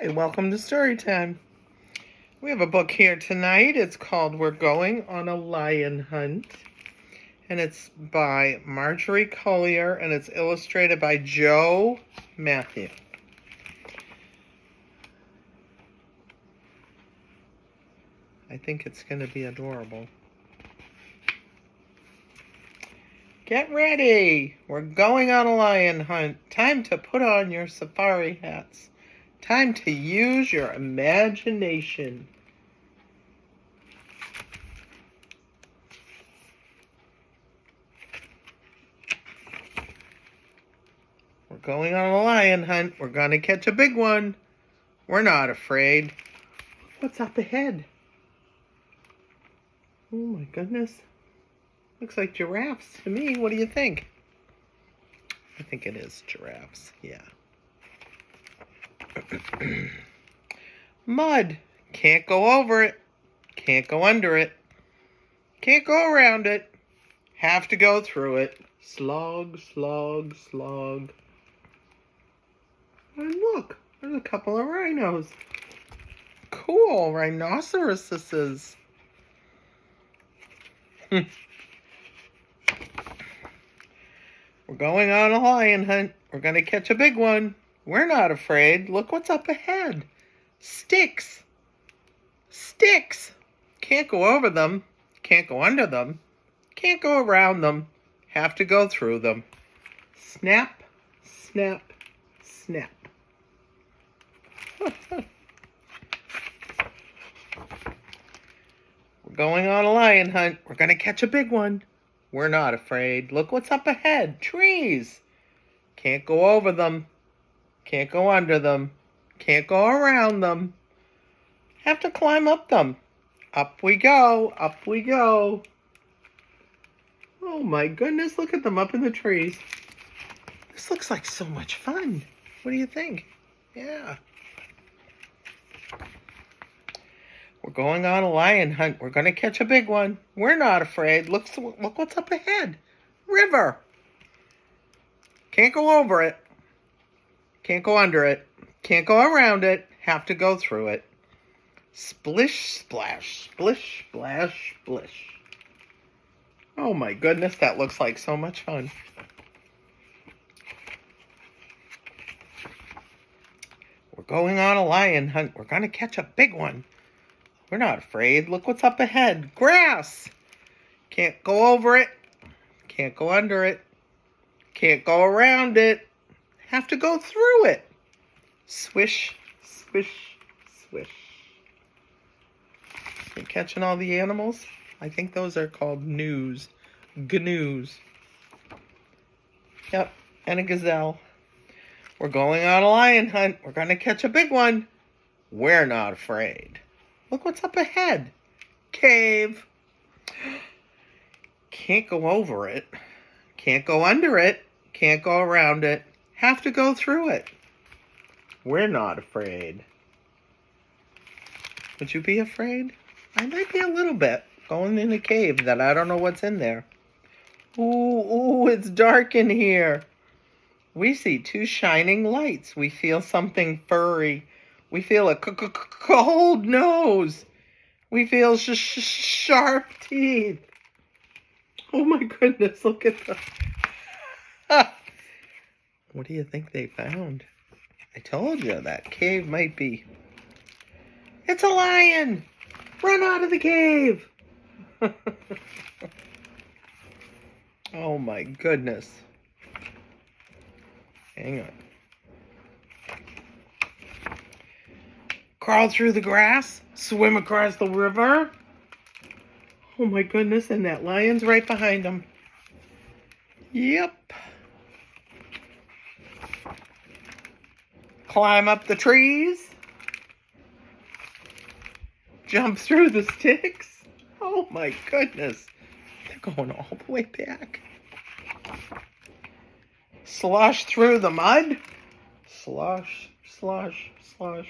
Hi, welcome to Story Time. We have a book here tonight. It's called We're Going on a Lion Hunt. And it's by Marjorie Collier and it's illustrated by Joe Matthew. I think it's going to be adorable. Get ready! We're going on a lion hunt. Time to put on your safari hats. Time to use your imagination. We're going on a lion hunt. We're going to catch a big one. We're not afraid. What's up ahead? Oh my goodness. Looks like giraffes to me. What do you think? I think it is giraffes. Yeah. Mud. Can't go over it. Can't go under it. Can't go around it. Have to go through it. Slog, slog, slog. And look, there's a couple of rhinos. Cool, rhinoceroses. We're going on a lion hunt. We're going to catch a big one. We're not afraid. Look what's up ahead. Sticks. Sticks. Can't go over them. Can't go under them. Can't go around them. Have to go through them. Snap, snap, snap. We're going on a lion hunt. We're going to catch a big one. We're not afraid. Look what's up ahead. Trees. Can't go over them. Can't go under them. Can't go around them. Have to climb up them. Up we go. Up we go. Oh my goodness, look at them up in the trees. This looks like so much fun. What do you think? Yeah. We're going on a lion hunt. We're going to catch a big one. We're not afraid. Look what's up ahead. River. Can't go over it. Can't go under it. Can't go around it. Have to go through it. Splish, splash, splish, splash, splish. Oh my goodness, that looks like so much fun. We're going on a lion hunt. We're going to catch a big one. We're not afraid. Look what's up ahead. Grass. Can't go over it. Can't go under it. Can't go around it. Have to go through it. Swish, swish, swish. You catching all the animals? I think those are called gnus. Gnus. Yep, and a gazelle. We're going on a lion hunt. We're going to catch a big one. We're not afraid. Look what's up ahead. Cave. Can't go over it. Can't go under it. Can't go around it. Have to go through it. We're not afraid. Would you be afraid? I might be a little bit. Going in a cave that I don't know what's in there. Ooh, it's dark in here. We see two shining lights. We feel something furry. We feel a cold nose. We feel sharp teeth. Oh my goodness, look at the... What do you think they found? I told you that cave might be... It's a lion! Run out of the cave! Oh my goodness. Hang on. Crawl through the grass, swim across the river. Oh my goodness, and that lion's right behind him. Yep. Climb up the trees. Jump through the sticks. Oh my goodness. They're going all the way back. Slosh through the mud. Slosh, slosh, slosh.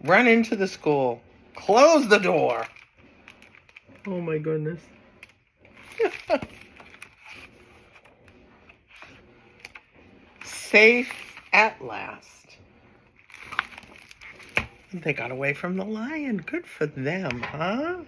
Run into the school. Close the door. Oh my goodness. Safe at last. They got away from the lion. Good for them, huh?